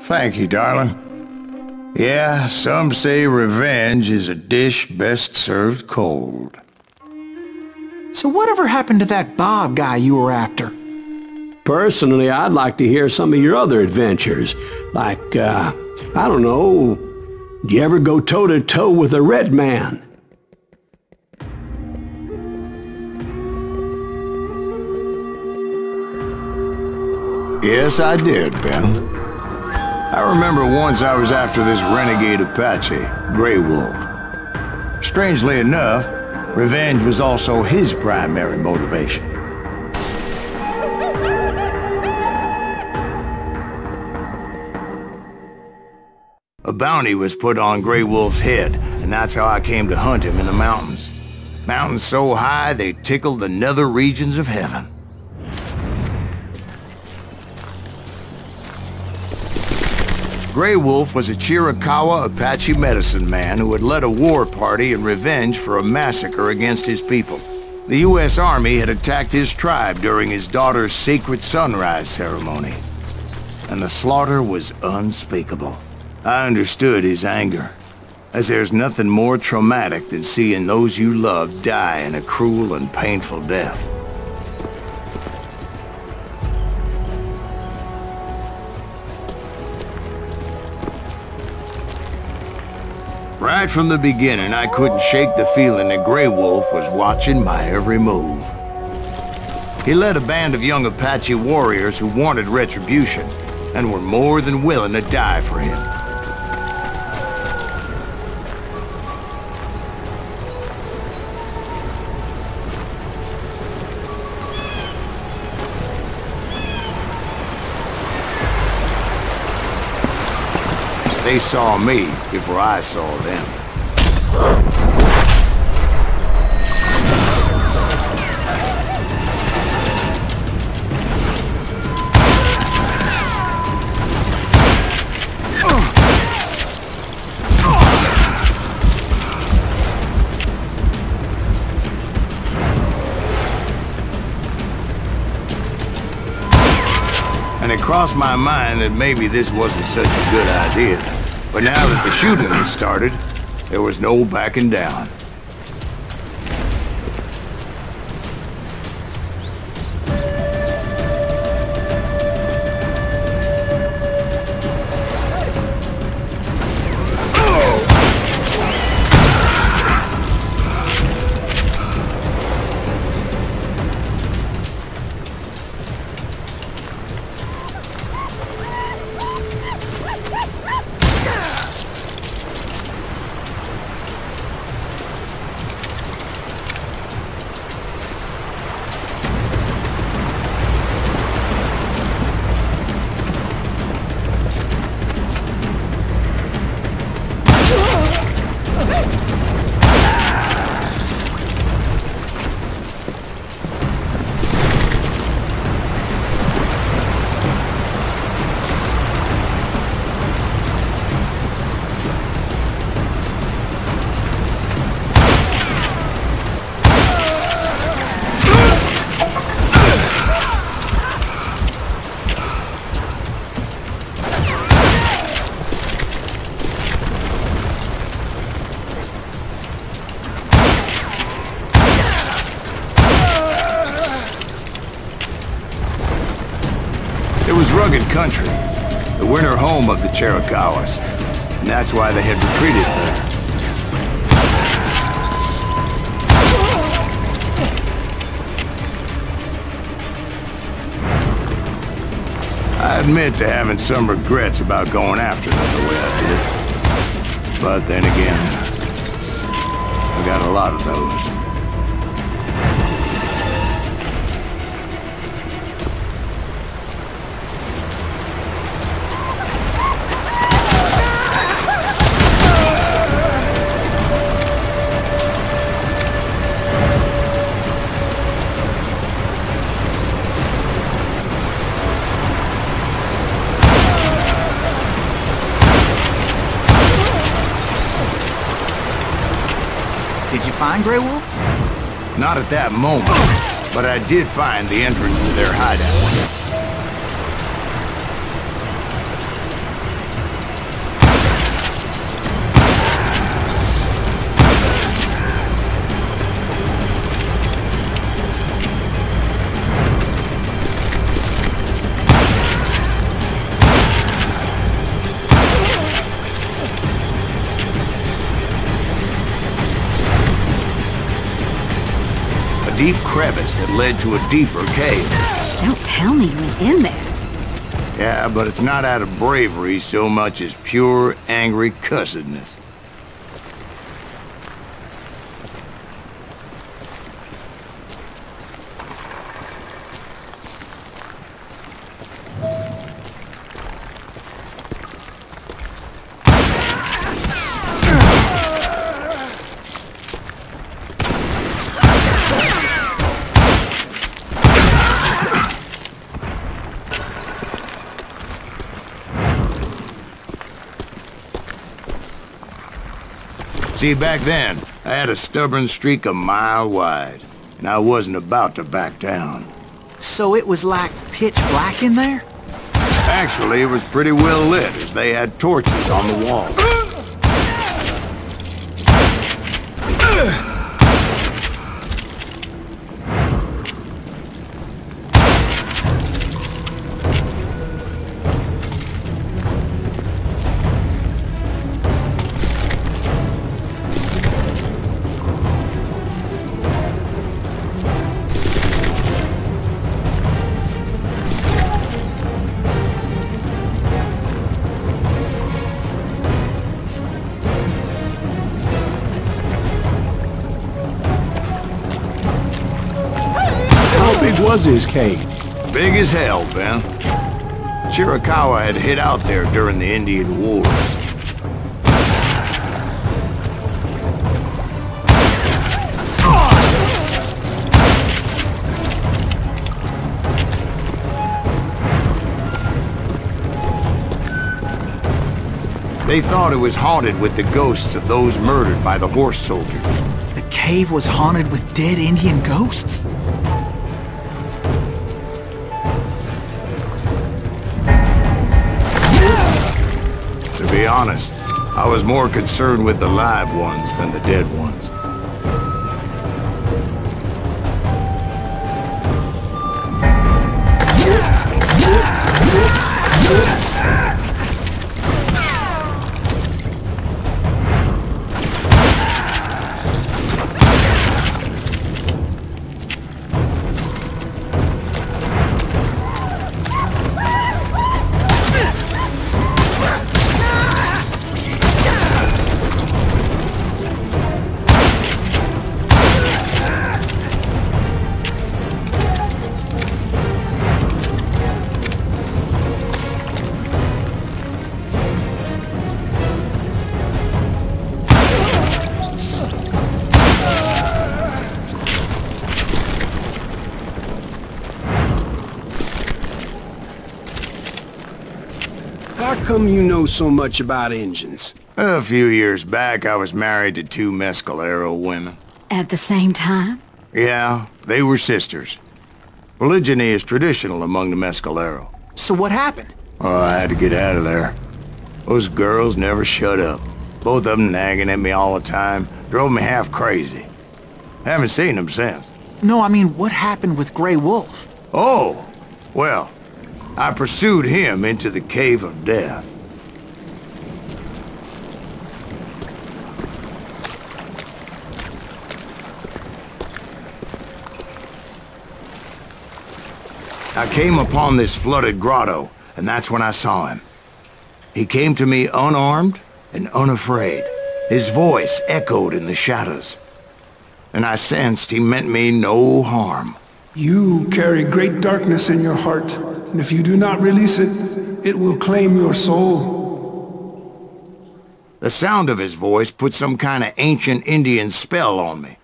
Thank you, darling. Yeah, some say revenge is a dish best served cold. So whatever happened to that Bob guy you were after? Personally, I'd like to hear some of your other adventures. Like, I don't know, did you ever go toe-to-toe with a red man? Yes, I did, Ben. I remember once I was after this renegade Apache, Grey Wolf. Strangely enough, revenge was also his primary motivation. A bounty was put on Grey Wolf's head, and that's how I came to hunt him in the mountains. Mountains so high they tickled the nether regions of heaven. Grey Wolf was a Chiricahua Apache medicine man who had led a war party in revenge for a massacre against his people. The U.S. Army had attacked his tribe during his daughter's sacred sunrise ceremony, and the slaughter was unspeakable. I understood his anger, as there's nothing more traumatic than seeing those you love die in a cruel and painful death. Right from the beginning, I couldn't shake the feeling that Grey Wolf was watching my every move. He led a band of young Apache warriors who wanted retribution and were more than willing to die for him. They saw me before I saw them. And it crossed my mind that maybe this wasn't such a good idea. But now that the shooting had started, there was no backing down. It was rugged country, the winter home of the Chiricahuas, and that's why they had retreated there. I admit to having some regrets about going after them the way I did. But then again, I got a lot of those. Did you find Grey Wolf? Not at that moment, but I did find the entrance to their hideout. a deep crevice that led to a deeper cave. Don't tell me you went in there. Yeah, but it's not out of bravery so much as pure, angry cussedness. See, back then, I had a stubborn streak a mile wide, and I wasn't about to back down. So it was like pitch black in there? Actually, it was pretty well lit, as they had torches on the wall. How big was his cave? Big as hell, Ben. Chiricahua had hid out there during the Indian Wars. They thought it was haunted with the ghosts of those murdered by the horse soldiers. The cave was haunted with dead Indian ghosts? To be honest, I was more concerned with the live ones than the dead ones. How come you know so much about engines? A few years back, I was married to two Mescalero women. At the same time? Yeah, they were sisters. Polygyny is traditional among the Mescalero. So what happened? Oh, I had to get out of there. Those girls never shut up. Both of them nagging at me all the time. Drove me half crazy. Haven't seen them since. No, I mean, what happened with Grey Wolf? Oh, well, I pursued him into the Cave of Death. I came upon this flooded grotto, and that's when I saw him. He came to me unarmed and unafraid. His voice echoed in the shadows, and I sensed he meant me no harm. You carry great darkness in your heart, and if you do not release it, it will claim your soul. The sound of his voice put some kind of ancient Indian spell on me.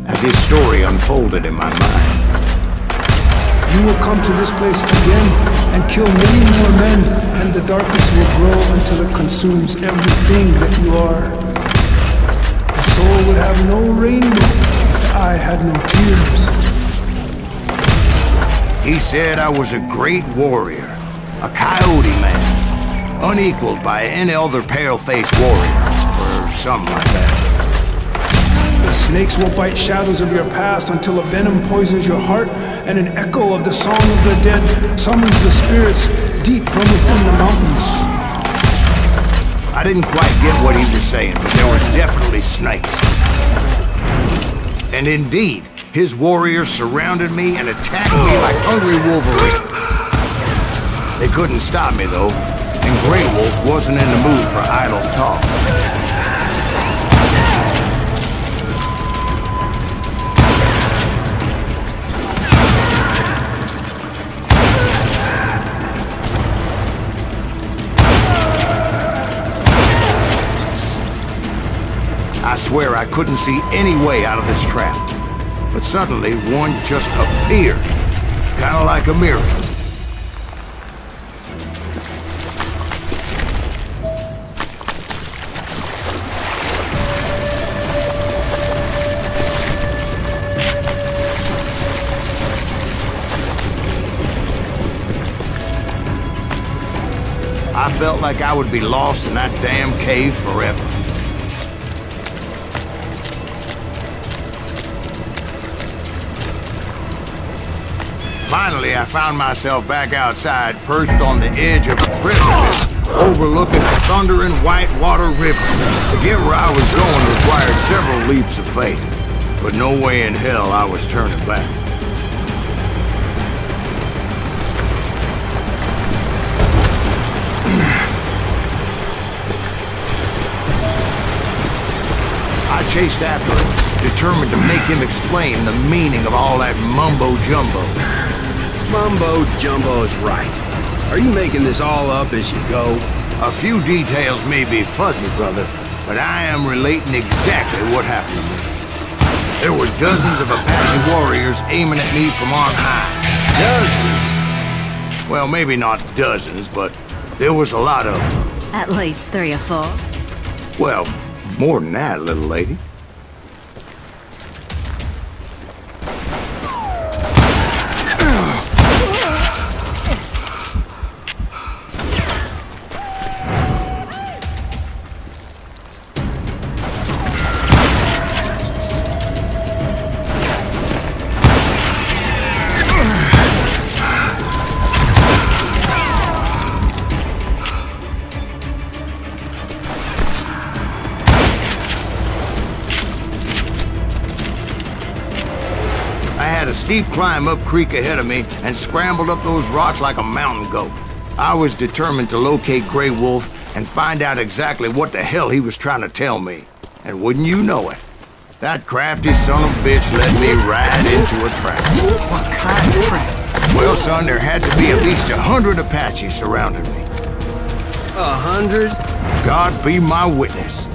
As his story unfolded in my mind, You will come to this place again and kill many more men, and the darkness will grow until it consumes everything that you are. The soul would have no rainbow if the eye had no tears. he said I was a great warrior, a coyote man, unequaled by any other pale-faced warrior, or something like that. The snakes will bite shadows of your past until a venom poisons your heart, and an echo of the song of the dead summons the spirits deep from within the mountains. I didn't quite get what he was saying, but there were definitely snakes. And indeed, his warriors surrounded me and attacked me like hungry wolverines. They couldn't stop me, though, and Grey Wolf wasn't in the mood for idle talk. I swear I couldn't see any way out of this trap. But suddenly, one just appeared. Kind of like a miracle. I felt like I would be lost in that damn cave forever. Finally, I found myself back outside, perched on the edge of a precipice, overlooking the thundering Whitewater River. To get where I was going required several leaps of faith, but no way in hell I was turning back. I chased after him, determined to make him explain the meaning of all that mumbo-jumbo. Mumbo-jumbo's right. Are you making this all up as you go? A few details may be fuzzy, brother, but I am relating exactly what happened to me. There were dozens of Apache warriors aiming at me from on high. Dozens? Well, maybe not dozens, but there was a lot of them. At least 3 or 4. Well, more than that, little lady. A steep climb up creek ahead of me and scrambled up those rocks like a mountain goat. I was determined to locate Grey Wolf and find out exactly what the hell he was trying to tell me. And wouldn't you know it, that crafty son of a bitch led me right into a trap. What kind of trap? Well, son, there had to be at least 100 Apaches surrounding me. 100? God be my witness.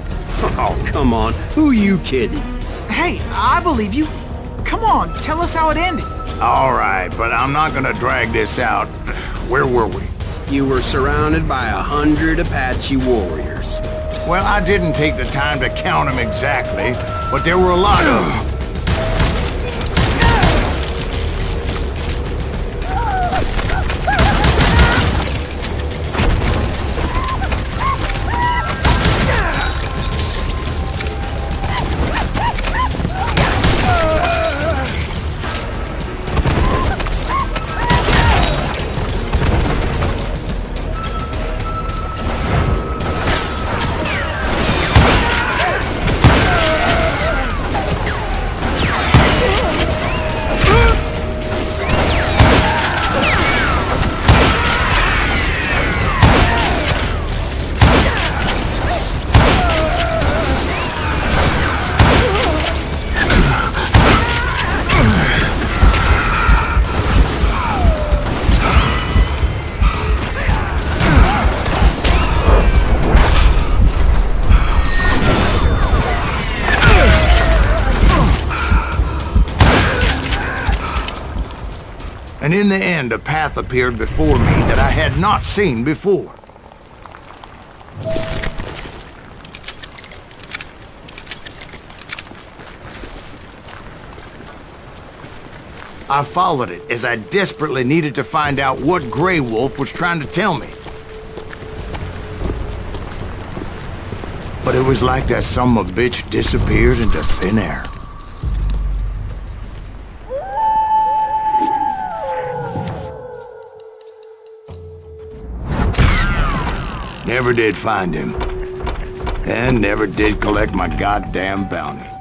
Oh, come on. Who are you kidding? Hey, I believe you. Come on, tell us how it ended. All right, but I'm not gonna drag this out. Where were we? You were surrounded by 100 Apache warriors. Well, I didn't take the time to count them exactly, but there were a lot of them. And in the end, a path appeared before me that I had not seen before. I followed it as I desperately needed to find out what Grey Wolf was trying to tell me. But it was like that son of a bitch disappeared into thin air. Never did find him. and never did collect my goddamn bounty.